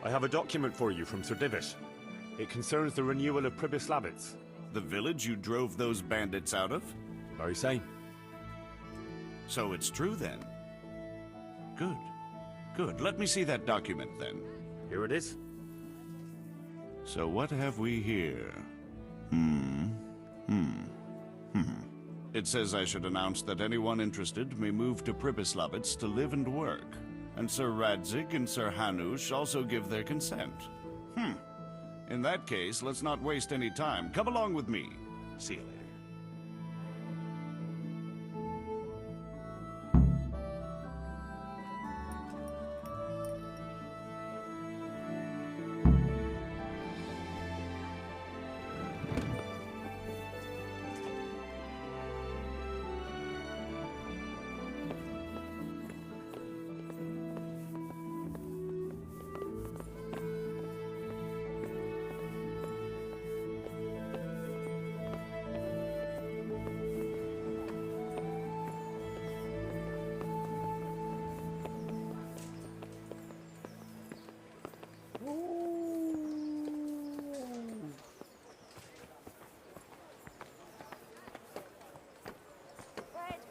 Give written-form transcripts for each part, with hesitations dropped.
I have a document for you from Sir Divish. It concerns the renewal of Pribyslavitz. The village you drove those bandits out of? Very same. So it's true then? Good. Good. Let me see that document then. Here it is. So what have we here? It says I should announce that anyone interested may move to Pribyslavitz to live and work. And Sir Radzig and Sir Hanush also give their consent. In that case, let's not waste any time. Come along with me. See you later.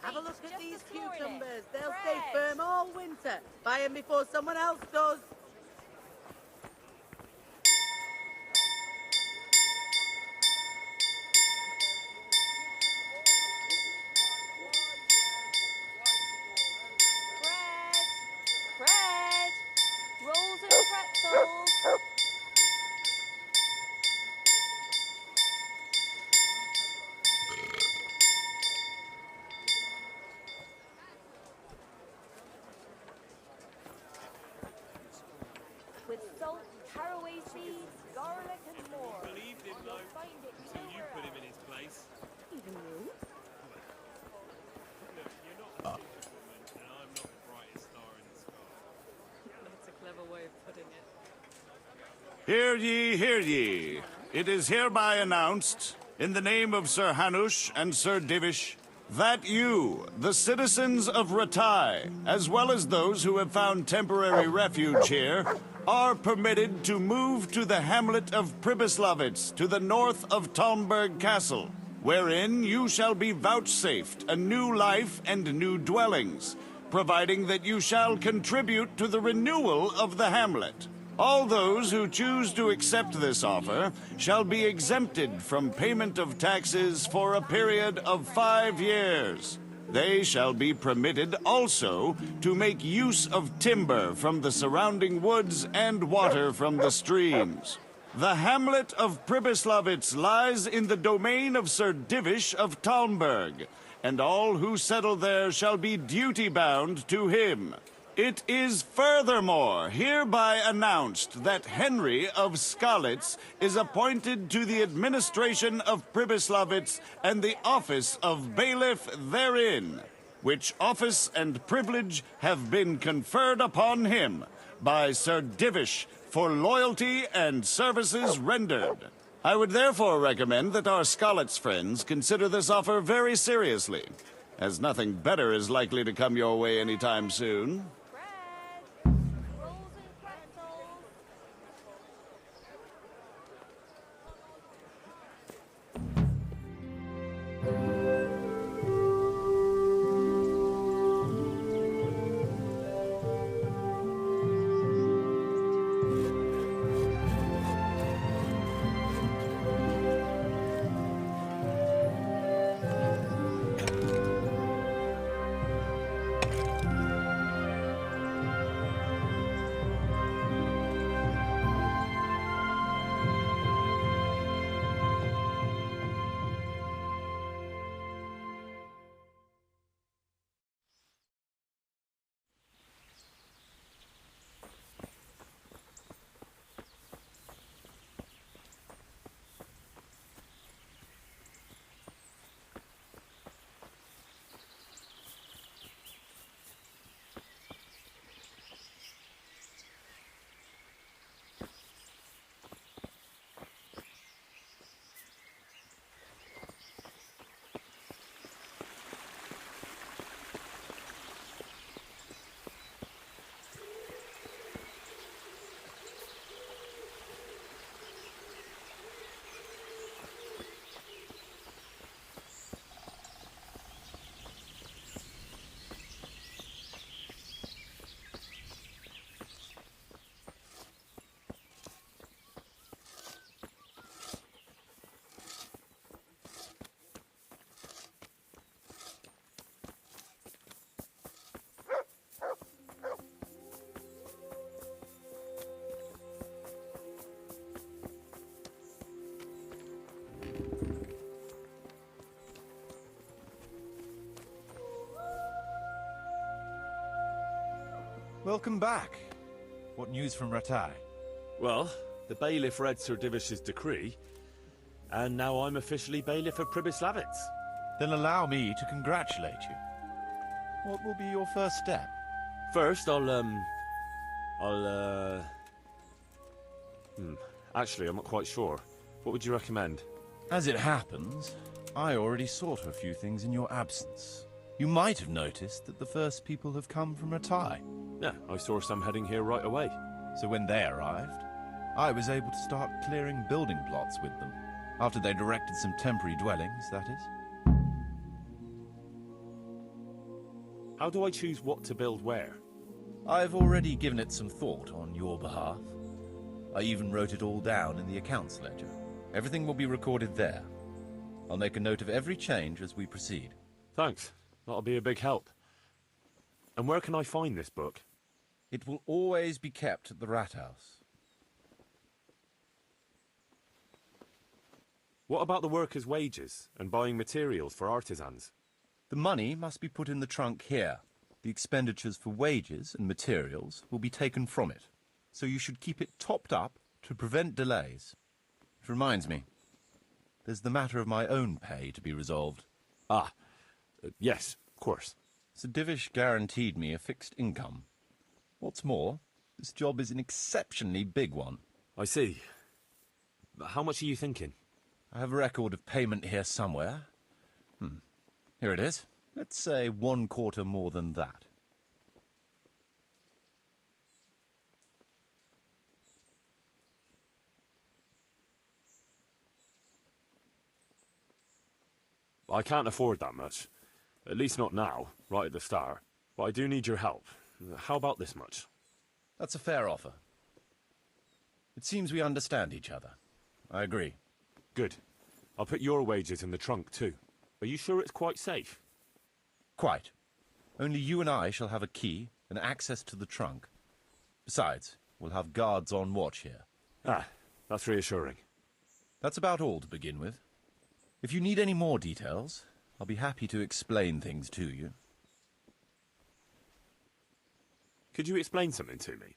Have a look at these cucumbers. They'll stay firm all winter. Buy them before someone else does. Bread! Rolls and pretzels! With salt, caraway seeds, garlic and more. Believed him though, until you put him in his place. Even you? Look, you're not the cheapest woman, and I'm not the brightest star in the sky. That's a clever way of putting it. Hear ye, hear ye. It is hereby announced, in the name of Sir Hanush and Sir Divish, that you, the citizens of Ratai, as well as those who have found temporary refuge here, are permitted to move to the hamlet of Pribyslavitz to the north of Talmberg Castle, wherein you shall be vouchsafed a new life and new dwellings, providing that you shall contribute to the renewal of the hamlet. All those who choose to accept this offer shall be exempted from payment of taxes for a period of 5 years. They shall be permitted also to make use of timber from the surrounding woods and water from the streams. The hamlet of Pribyslavitz lies in the domain of Sir Divish of Talmberg, and all who settle there shall be duty-bound to him. It is furthermore hereby announced that Henry of Skalitz is appointed to the administration of Pribyslavitz and the office of bailiff therein, which office and privilege have been conferred upon him by Sir Divish for loyalty and services rendered. I would therefore recommend that our Skalitz friends consider this offer very seriously, as nothing better is likely to come your way anytime soon. Rolls and pretzels! Welcome back. What news from Ratai? Well, the bailiff read Sir Divish's decree, and now I'm officially bailiff of Pribyslavitz. Then allow me to congratulate you. What will be your first step? First, actually, I'm not quite sure. What would you recommend? As it happens, I already sought a few things in your absence. You might have noticed that the first people have come from Ratai. Yeah, I saw some heading here right away. So when they arrived, I was able to start clearing building plots with them. After they'd erected some temporary dwellings, that is. How do I choose what to build where? I've already given it some thought on your behalf. I even wrote it all down in the accounts ledger. Everything will be recorded there. I'll make a note of every change as we proceed. Thanks. That'll be a big help. And where can I find this book? It will always be kept at the Rat House. What about the workers' wages and buying materials for artisans? The money must be put in the trunk here. The expenditures for wages and materials will be taken from it. So you should keep it topped up to prevent delays. Which reminds me, there's the matter of my own pay to be resolved. Yes, of course. Sir Divish guaranteed me a fixed income. What's more, this job is an exceptionally big one. I see. But how much are you thinking? I have a record of payment here somewhere. Here it is. Let's say 1/4 more than that. I can't afford that much. At least not now, right at the start. But I do need your help. How about this much? That's a fair offer. It seems we understand each other. I agree. Good. I'll put your wages in the trunk too. Are you sure it's quite safe? Quite. Only you and I shall have a key and access to the trunk. Besides, we'll have guards on watch here. That's reassuring. That's about all to begin with. If you need any more details, I'll be happy to explain things to you. Could you explain something to me?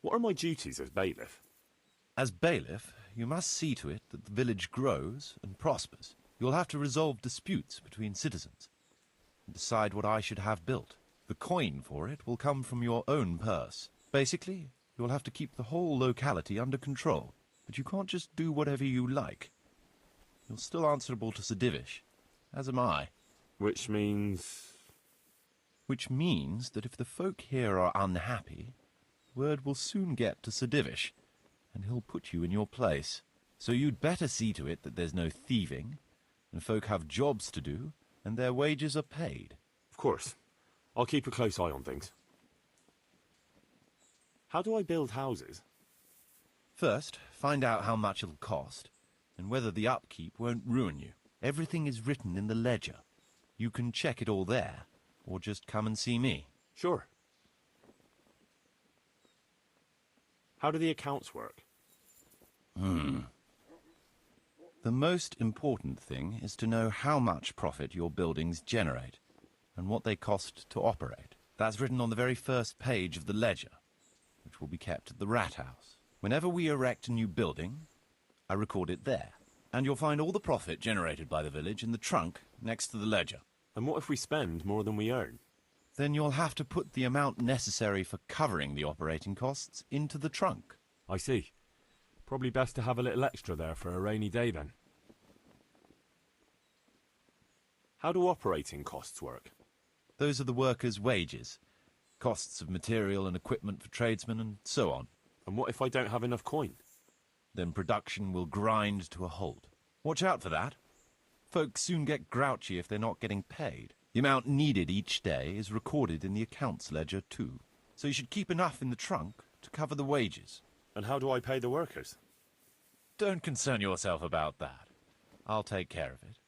What are my duties as bailiff? As bailiff, you must see to it that the village grows and prospers. You'll have to resolve disputes between citizens and decide what I should have built. The coin for it will come from your own purse. Basically, you'll have to keep the whole locality under control, but you can't just do whatever you like. You're still answerable to Sir Divish, as am I. Which means... Which means that if the folk here are unhappy, word will soon get to Sir Divish, and he'll put you in your place. So you'd better see to it that there's no thieving, and folk have jobs to do, and their wages are paid. Of course. I'll keep a close eye on things. How do I build houses? First, find out how much it'll cost, and whether the upkeep won't ruin you. Everything is written in the ledger. You can check it all there, or just come and see me. Sure. How do the accounts work? The most important thing is to know how much profit your buildings generate, and what they cost to operate. That's written on the very first page of the ledger, which will be kept at the Rat House. Whenever we erect a new building, I record it there. And you'll find all the profit generated by the village in the trunk next to the ledger. And what if we spend more than we earn? Then you'll have to put the amount necessary for covering the operating costs into the trunk. I see. Probably best to have a little extra there for a rainy day then. How do operating costs work? Those are the workers' wages, costs of material and equipment for tradesmen, and so on. And what if I don't have enough coin? Then production will grind to a halt. Watch out for that. Folks soon get grouchy if they're not getting paid. The amount needed each day is recorded in the accounts ledger too. So you should keep enough in the trunk to cover the wages. And how do I pay the workers? Don't concern yourself about that. I'll take care of it.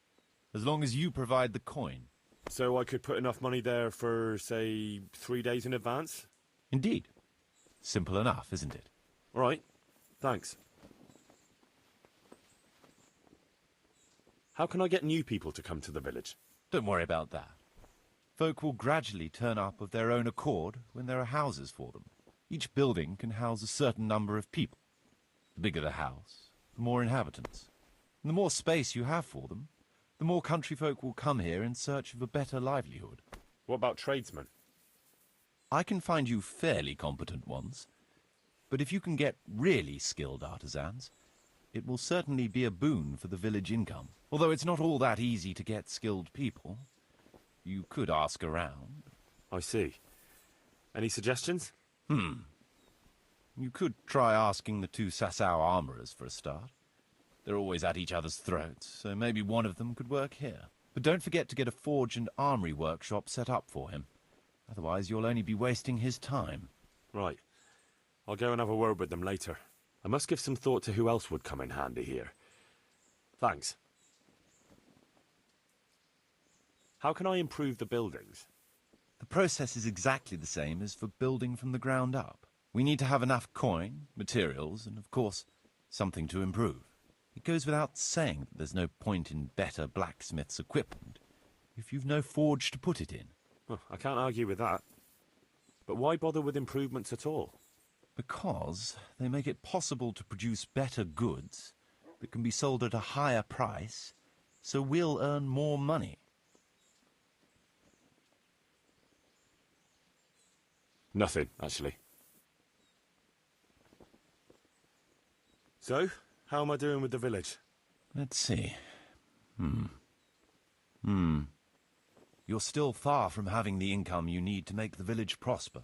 As long as you provide the coin. So I could put enough money there for, say, 3 days in advance? Indeed. Simple enough, isn't it? All right. Thanks. How can I get new people to come to the village? Don't worry about that. Folk will gradually turn up of their own accord when there are houses for them. Each building can house a certain number of people. The bigger the house, the more inhabitants. And the more space you have for them, the more country folk will come here in search of a better livelihood. What about tradesmen? I can find you fairly competent ones, but if you can get really skilled artisans, it will certainly be a boon for the village income. Although it's not all that easy to get skilled people. You could ask around. I see. Any suggestions? You could try asking the two Sasau armorers for a start. They're always at each other's throats, so maybe one of them could work here. But don't forget to get a forge and armory workshop set up for him. Otherwise you'll only be wasting his time. Right. I'll go and have a word with them later. I must give some thought to who else would come in handy here. Thanks. How can I improve the buildings? The process is exactly the same as for building from the ground up. We need to have enough coin, materials, and of course, something to improve. It goes without saying that there's no point in better blacksmith's equipment if you've no forge to put it in. Well, I can't argue with that. But why bother with improvements at all? Because they make it possible to produce better goods that can be sold at a higher price, so we'll earn more money. Nothing, actually. So, how am I doing with the village? Let's see. You're still far from having the income you need to make the village prosper.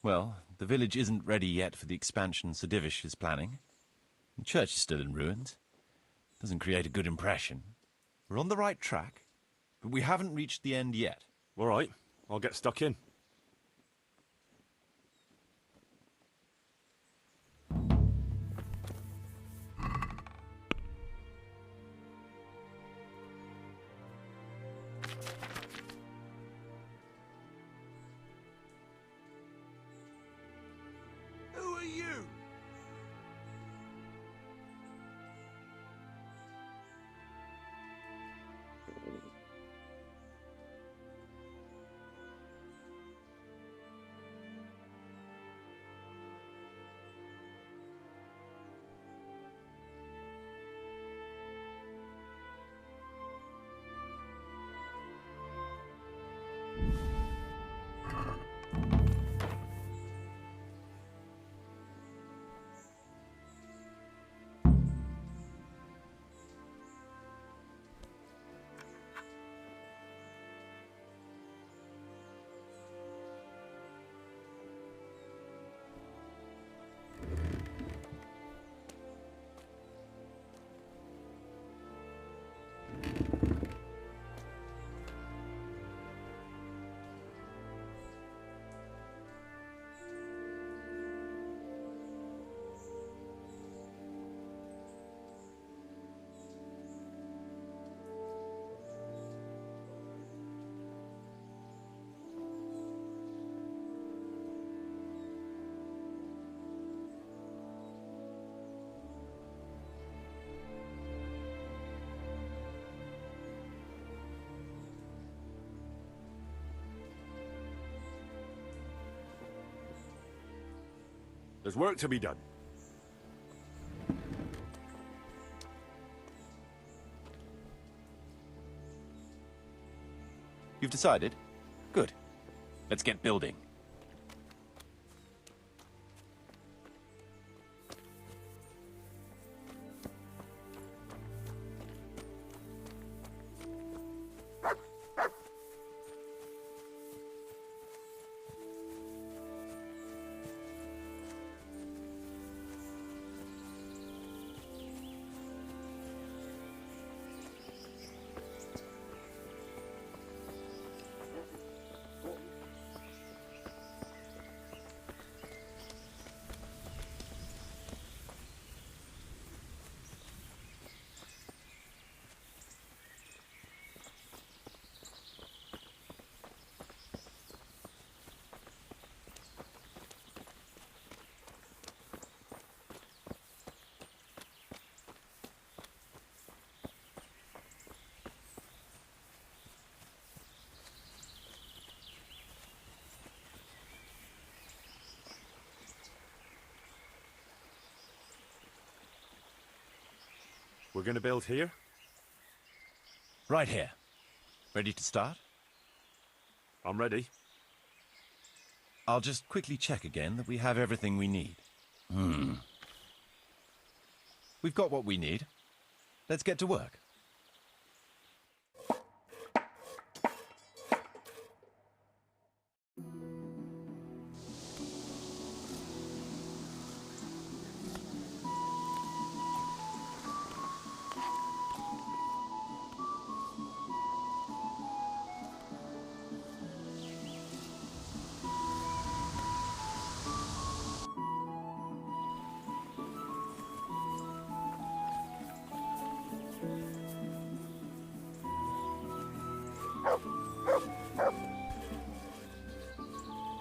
Well, the village isn't ready yet for the expansion Sir Divish is planning. The church is still in ruins. Doesn't create a good impression. We're on the right track, but we haven't reached the end yet. All right, I'll get stuck in. Who are you? There's work to be done. You've decided? Good. Let's get building. We're gonna build here? Right here. Ready to start? I'm ready. I'll just quickly check again that we have everything we need. We've got what we need. Let's get to work.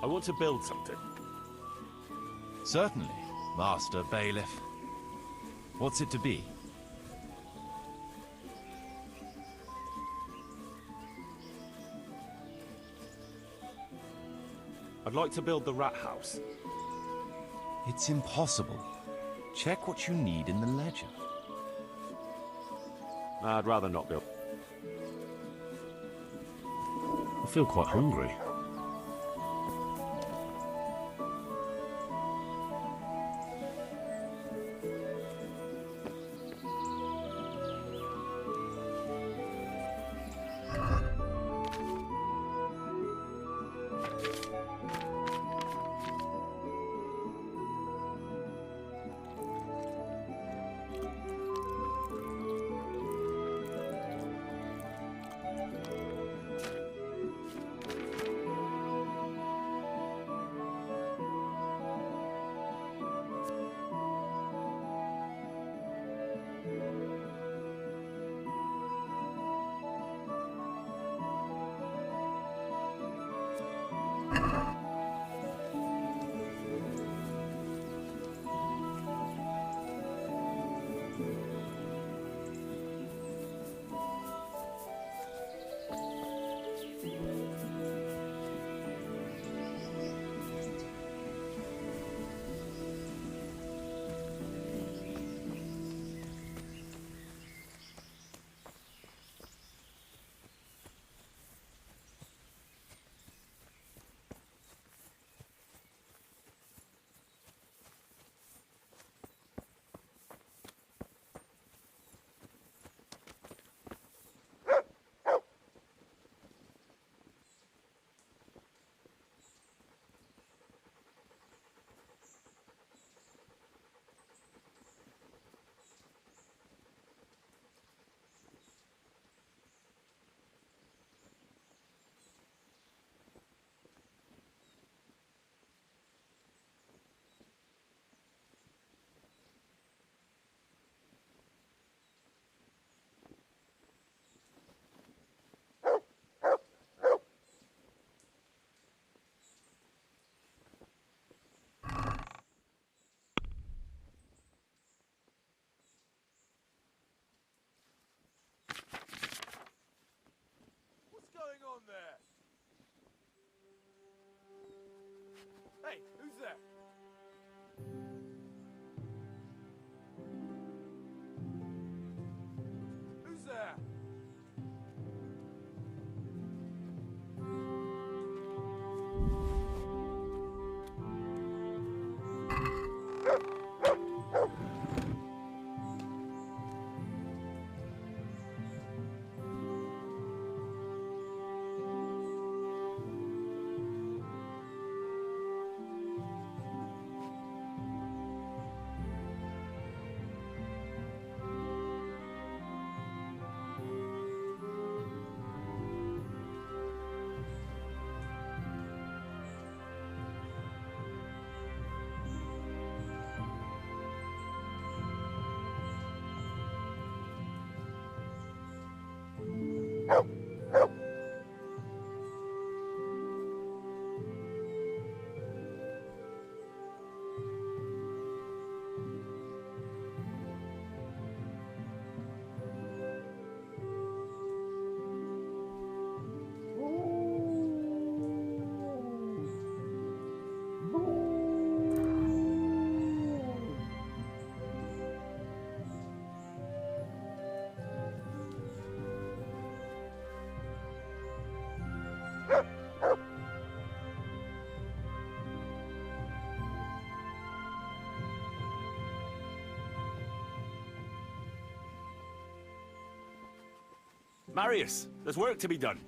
I want to build something. Certainly, Master Bailiff. What's it to be? I'd like to build the rat house. It's impossible. Check what you need in the ledger. Nah, I'd rather not build. I feel quite hungry. Hey, who's there? Who's there? Marius, there's work to be done.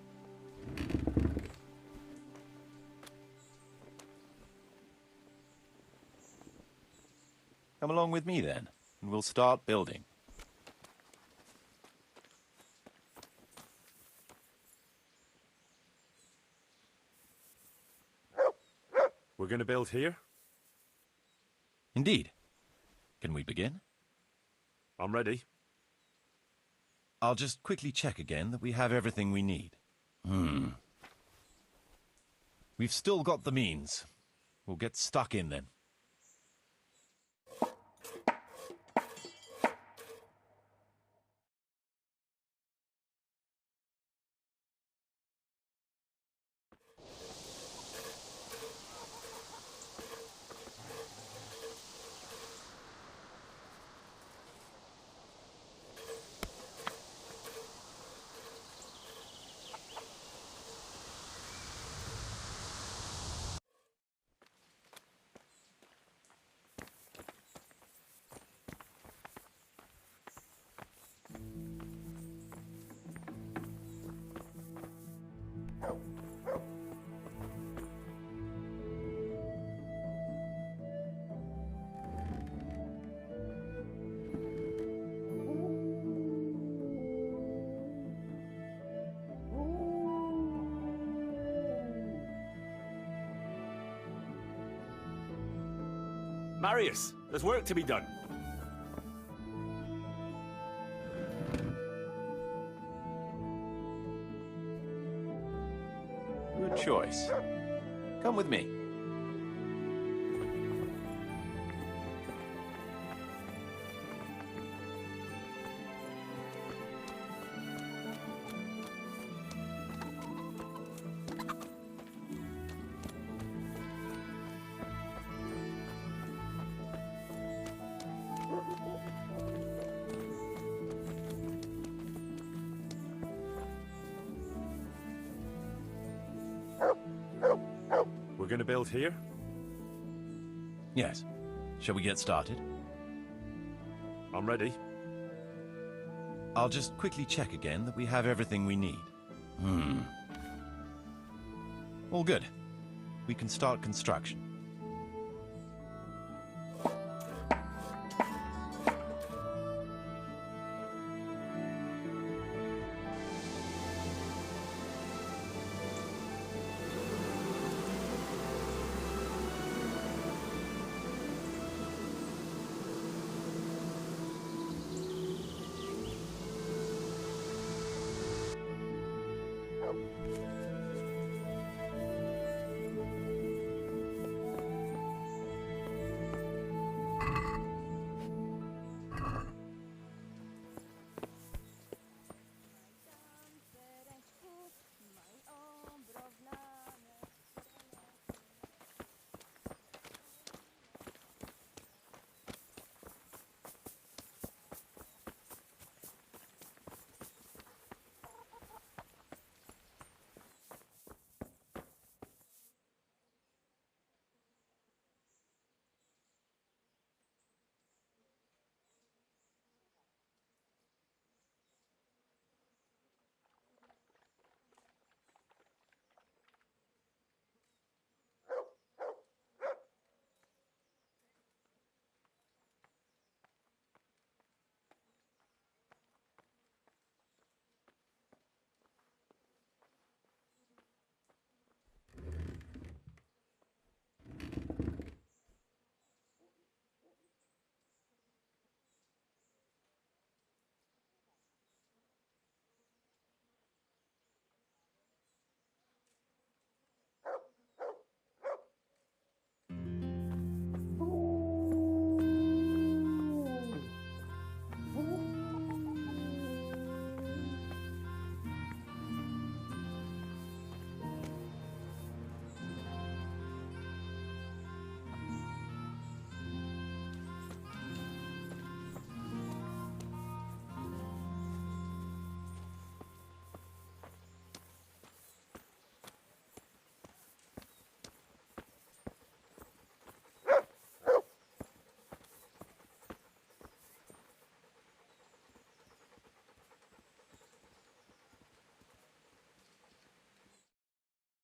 Come along with me then, and we'll start building. We're gonna build here? Indeed. Can we begin? I'm ready. I'll just quickly check again that we have everything we need. We've still got the means. We'll get stuck in then. Marius, there's work to be done. Good choice. Come with me. We're gonna build here? Yes. Shall we get started? I'm ready. I'll just quickly check again that we have everything we need. All good. We can start construction.